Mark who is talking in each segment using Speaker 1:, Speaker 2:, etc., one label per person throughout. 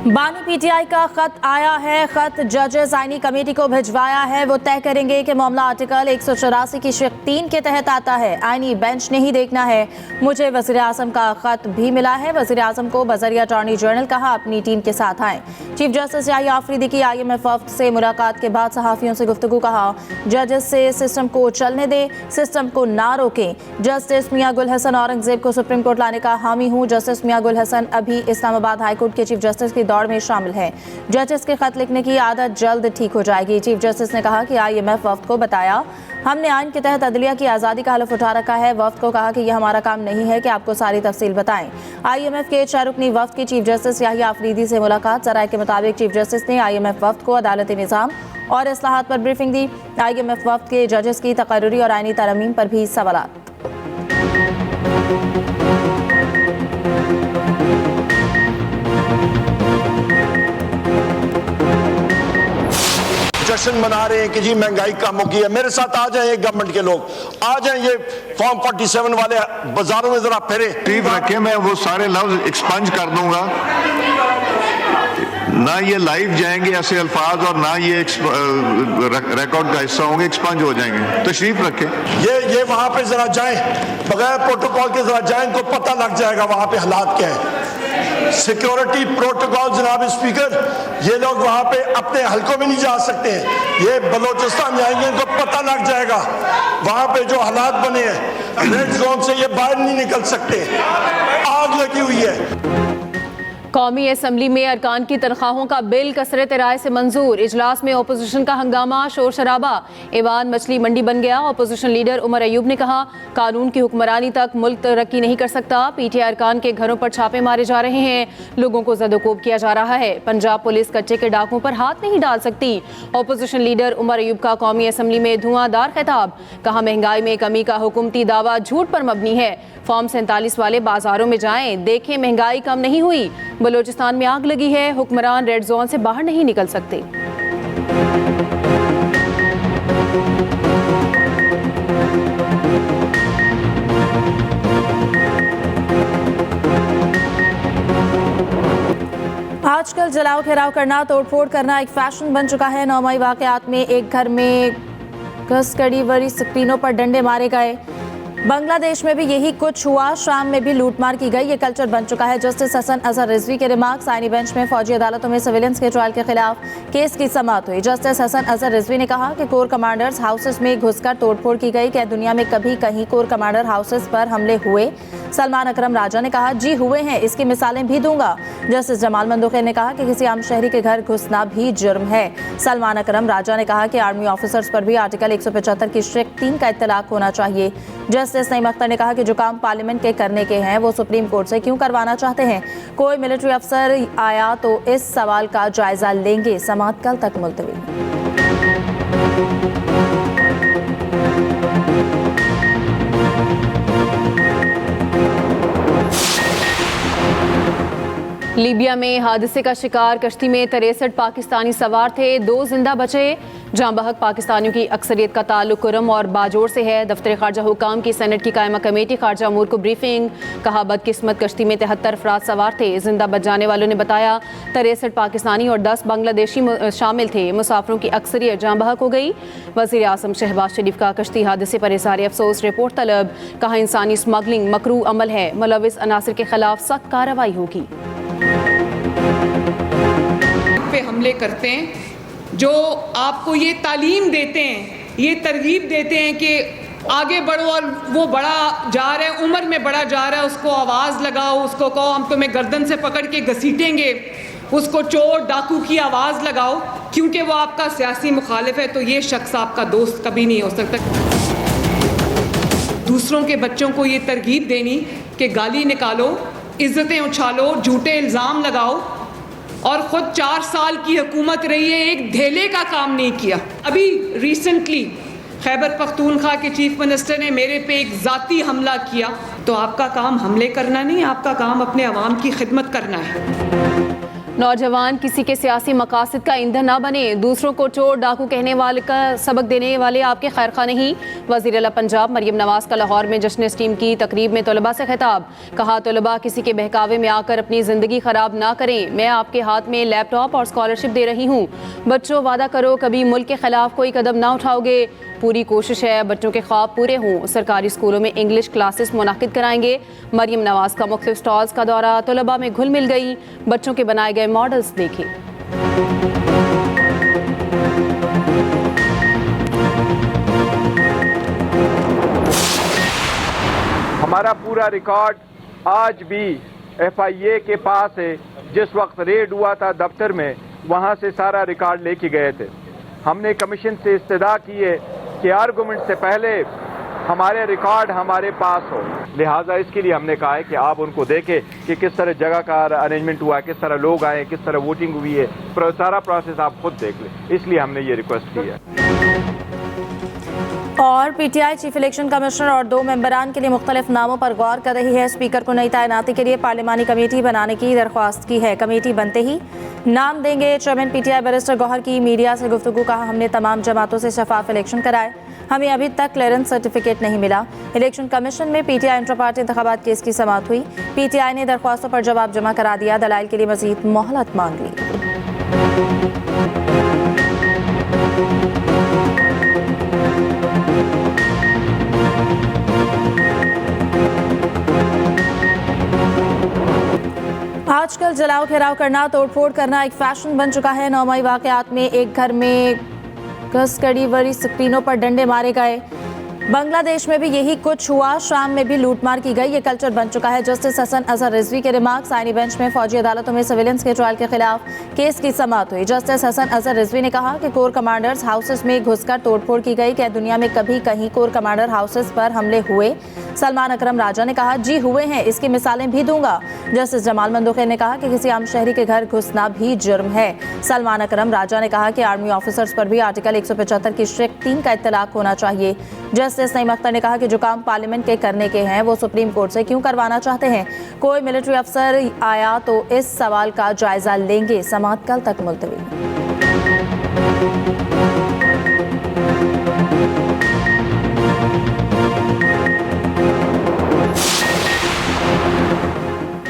Speaker 1: बानी पीटीआई का खत आया है। खत जजेस आईनी कमेटी को भिजवाया है। वो तय करेंगे कि मामला आर्टिकल 184 की शिक 3 के तहत आता है। आईनी बेंच ने ही देखना है। मुझे वज़ीर आज़म का खत भी मिला है। वज़ीर आज़म को बज़रिया अटॉर्नी जनरल कहा अपनी टीम के साथ आए। चीफ जस्टिस याहिया आफरीदी की IMF वफ्द से मुलाकात के बाद सहाफ़ियों से गुफ्तगू। कहा जजेस से सिस्टम को चलने दे, सिस्टम को ना रोकें। जस्टिस मियां गुल हसन औरंगजेब को सुप्रीम कोर्ट लाने का हामी हूँ। जस्टिस मियां गुल हसन अभी इस्लामाबाद हाईकोर्ट के चीफ जस्टिस की दौड़ में शामिल है। जजेस के खत लिखने की आदत जल्द ठीक हो जाएगी। चीफ जस्टिस ने कहा कि IMF वफ्द को बताया हमने आइन के तहत अदलिया की आज़ादी का हलफ उठा रखा है। वफ्द को कहा कि यह हमारा काम नहीं है कि आपको सारी तफसील बताएं। IMF के 4 रुकनी वफ्द की चीफ जस्टिस याहिया आफरीदी से मुलाकात। जराये के मुताबिक चीफ जस्टिस ने IMF वफ्द को अदालती निज़ाम और इस्लाहात पर ब्रीफिंग दी। IMF वफ्द के जजेस की तकर्रुरी और आइनी तरमीम पर भी सवालात।
Speaker 2: जश्न मना रहे हैं कि जी महंगाई कम हो गई है। मेरे साथ आ जाए गवर्नमेंट के लोग, आ जाए, ये फॉर्म 47 वाले बाजारों में जरा फिरे।
Speaker 3: ठीक रखे, मैं वो सारे लफ्ज एक्सपंज कर दूंगा। ना ये लाइव जाएंगे ऐसे अल्फाज और ना ये रिकॉर्ड का हिस्सा होंगे, एक्सपंज हो जाएंगे। तशरीफ रखें।
Speaker 2: ये वहां पे जरा जाएं, बगैर प्रोटोकॉल के जरा जाएं, इनको पता लग जाएगा वहां पे हालात क्या है। सिक्योरिटी प्रोटोकॉल जनाब स्पीकर, ये लोग वहां पे अपने हलकों में नहीं जा सकते हैं। ये बलोचिस्तान जाएंगे, इनको पता लग जाएगा वहां पे जो हालात बने हैं। रेड जोन से ये बाहर नहीं निकल सकते, आग लगी हुई है।
Speaker 4: कौमी असम्बली में अरकान की तनख्वाहों का बिल कसरत राय से मंजूर। इजलास में अपोजिशन का हंगामा, शोर शराबा। ईवान मछली मंडी बन गया। अपोजिशन लीडर उमर अयूब ने कहा कानून की हुक्मरानी तक मुल्क तरक्की नहीं कर सकता। PTI अरकान के घरों पर छापे मारे जा रहे हैं, लोगों को ज़दोकोब किया जा रहा है। पंजाब पुलिस कच्चे के डाकुओं पर हाथ नहीं डाल सकती। अपोजिशन लीडर उमर अयूब का कौमी असम्बली में धुआंधार खिताब। कहा महंगाई में कमी का हुकूमती दावा झूठ पर मबनी है। फॉर्म 47 वाले बाजारों में जाएं, देखें महंगाई कम नहीं हुई। बलोचिस्तान में आग लगी है, हुक्मरान रेड जोन से बाहर नहीं निकल सकते।
Speaker 1: आजकल जलाओ घेराव करना, तोड़फोड़ करना एक फैशन बन चुका है। 9 मई वाकयात में एक घर में घसकड़ी बड़ी स्क्रीनों पर डंडे मारे गए। बांग्लादेश में भी यही कुछ हुआ। शाम में भी लूटमार की गई। ये कल्चर बन चुका है। जस्टिस हसन अजहर रिजवी के रिमार्क्स। आईनी बेंच में फौजी अदालतों में सिविलियंस के ट्रायल के खिलाफ केस की समाअत हुई। जस्टिस हसन अजहर रिजवी ने कहा कि कोर कमांडर्स हाउसेस में घुसकर तोड़फोड़ की गई। क्या दुनिया में कभी कहीं कोर कमांडर हाउसेस पर हमले हुए? सलमान अकरम राजा ने कहा जी हुए हैं, इसकी मिसालें भी दूंगा। जस्टिस जमाल मंदोखे ने कहा कि किसी आम शहरी के घर घुसना भी जुर्म है। सलमान अकरम राजा ने कहा कि आर्मी ऑफिसर्स पर भी आर्टिकल 175 की शिक 3 का इत्तलाक होना चाहिए। जस्टिस नईम अख्तर ने कहा कि जो काम पार्लियामेंट के करने के हैं वो सुप्रीम कोर्ट से क्यों करवाना चाहते हैं? कोई मिलिट्री अफसर आया तो इस सवाल का जायजा लेंगे। समाअत कल तक मुलतवी।
Speaker 4: लीबिया में हादसे का शिकार कश्ती में 63 पाकिस्तानी सवार थे, 2 जिंदा बचे। जहां बहक पाकिस्तानियों की अक्सरियत का ताल्लुक कुरम और बाजोड़ से है। दफ्तर खारजा हुकाम की सेनेट की कायमा कमेटी खारजा अमूर को ब्रीफिंग। कहा बदकिस्मत कश्ती में 73 अफराद सवार थे। जिंदा बच जाने वालों ने बताया 63 पाकिस्तानी और 10 बांग्लादेशी शामिल थे। मुसाफिरों की अक्सरियत जहां बहक हो गई। वज़ीर आज़म शहबाज शरीफ का कश्ती हादसे पर इज़हार अफसोस, रिपोर्ट तलब। कहा इंसानी स्मगलिंग मकरूह अमल है, मुलविस अनासिर के खिलाफ सख्त कार्रवाई होगी।
Speaker 5: पे हमले करते हैं जो आपको ये तालीम देते हैं, ये तरगीब देते हैं कि आगे बढ़ो और वो बड़ा जा रहा है, उम्र में बड़ा जा रहा है, उसको आवाज़ लगाओ, उसको कहो हम तुम्हें गर्दन से पकड़ के घसीटेंगे, उसको चोर डाकू की आवाज़ लगाओ क्योंकि वो आपका सियासी मुखालिफ है, तो ये शख्स आपका दोस्त कभी नहीं हो सकता। दूसरों के बच्चों को ये तरगीब देनी कि गाली निकालो, इज्जतें उछालो, झूठे इल्ज़ाम लगाओ और ख़ुद 4 साल की हुकूमत रही है, एक धेले का काम नहीं किया। अभी रिसेंटली खैबर पख्तूनख्वा के चीफ मिनिस्टर ने मेरे पे एक ज़ाती हमला किया। तो आपका काम हमले करना नहीं, आपका काम अपने अवाम की खिदमत करना है।
Speaker 4: नौजवान किसी के सियासी मकासद का ईंधन ना बने, दूसरों को चोर डाकू कहने वाले का सबक देने वाले आपके खैर खा नहीं। वज़ीर आला पंजाब मरियम नवाज का लाहौर में जश्न स्टीम की तकरीब में तलबा से खिताब, कहा तलबा किसी के बहकावे में आकर अपनी ज़िंदगी ख़राब ना करें। मैं आपके हाथ में लैपटॉप और स्कॉलरशिप दे रही हूँ। बच्चों वादा करो कभी मुल्क के खिलाफ कोई कदम ना उठाओगे। पूरी कोशिश है बच्चों के ख्वाब पूरे हों। सरकारी स्कूलों में इंग्लिश क्लासेस मुनाकिद कराएंगे। मरियम नवाज का मुख्तलिफ स्टॉल्स का दौरा, तलबा में घुल मिल गई। बच्चों के बनाए गए मॉडल्स देखें।
Speaker 6: हमारा पूरा रिकॉर्ड आज भी FIA के पास है। जिस वक्त रेड हुआ था दफ्तर में, वहाँ से सारा रिकॉर्ड लेके गए थे। हमने कमीशन से इस्तदा की है कि आर्गूमेंट से पहले हमारे रिकॉर्ड हमारे पास हो। लिहाजा इसके लिए हमने कहा है कि आप उनको देखें कि किस तरह जगह का अरेंजमेंट हुआ है, किस तरह लोग आए, किस तरह वोटिंग हुई है, सारा प्रोसेस आप खुद देख लें। इसलिए हमने ये रिक्वेस्ट की है।
Speaker 1: और PTI चीफ इलेक्शन कमिश्नर और 2 मेंबरान के लिए मुख्तलिफ नामों पर गौर कर रही है। स्पीकर को नई तैनाती के लिए पार्लिमानी कमेटी बनाने की दरख्वास्त की है। कमेटी बनते ही नाम देंगे। चेयरमैन PTI बैरिस्टर गौहर की मीडिया से गुफ्तगू, कहा हमने तमाम जमातों से शफाफ इलेक्शन कराए, हमें अभी तक क्लियरेंस सर्टिफिकेट नहीं मिला। इलेक्शन कमीशन में PTI इंटर पार्टी इंतखाबात केस की समाअत हुई। PTI ने दरख्वास्तों पर जवाब जमा करा दिया। दलाइल के लिए मजीद मोहलत मांग ली। आजकल जलाओ घेराव करना, तोड़फोड़ करना एक फैशन बन चुका है। 9 मई वाकयात में एक घर में घसकड़ी बड़ी स्क्रीनों पर डंडे मारे गए। बांग्लादेश में भी यही कुछ हुआ। शाम में भी लूटमार की गई। ये कल्चर बन चुका है। जस्टिस हसन अजहर रिजवी के रिमार्क्स। आईनी बेंच में फौजी अदालतों में सिविलियंस के ट्रायल के खिलाफ केस की समाअत हुई। जस्टिस हसन अजहर रिजवी ने कहा कि कोर कमांडर्स हाउसेस में घुसकर तोड़फोड़ की गई। क्या दुनिया में कभी कहीं कोर कमांडर हाउसेस पर हमले हुए? सलमान अकरम राजा ने कहा जी हुए हैं, इसकी मिसालें भी दूंगा। जस्टिस जमाल मंदोखेर ने कहा कि किसी आम शहरी के घर घुसना भी जुर्म है। सलमान अकरम राजा ने कहा कि आर्मी ऑफिसर्स पर भी आर्टिकल 175 की स्ट्रिक्ट 3 का इत्तलाक होना चाहिए। जस्टिस नईम अख्तर ने कहा कि जो काम पार्लियामेंट के करने के हैं वो सुप्रीम कोर्ट से क्यों करवाना चाहते हैं? कोई मिलिट्री अफसर आया तो इस सवाल का जायजा लेंगे। समाअत कल तक मुलतवी।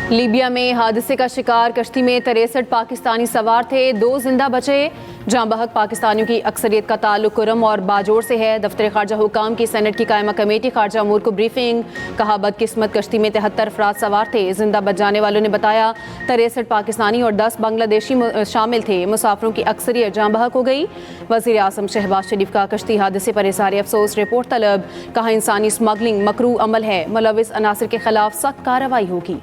Speaker 4: लीबिया में हादसे का शिकार कश्ती में 63 पाकिस्तानी सवार थे, 2 जिंदा बचे। जहां बहक पाकिस्तानियों की अक्सरियत का ताल्लुक कुरम और बाजोर से है। दफ्तर खारजा हुकाम की सेनेट की कायमा कमेटी खारजा अमूर को ब्रीफिंग, कहा बदकिस्मत कश्ती में 73 अफराद सवार थे। जिंदा बच जाने वालों ने बताया 63 पाकिस्तानी और 10 बांग्लादेशी शामिल थे। मुसाफिरों की अक्सरियत जहां बहक हो गई। वज़ीर आज़म शहबाज शरीफ का कश्ती हादसे पर इज़हार अफसोस, रिपोर्ट तलब, कहा इंसानी स्मगलिंग मकरूह अमल है, मुलविस अनासिर के खिलाफ सख्त कार्रवाई होगी।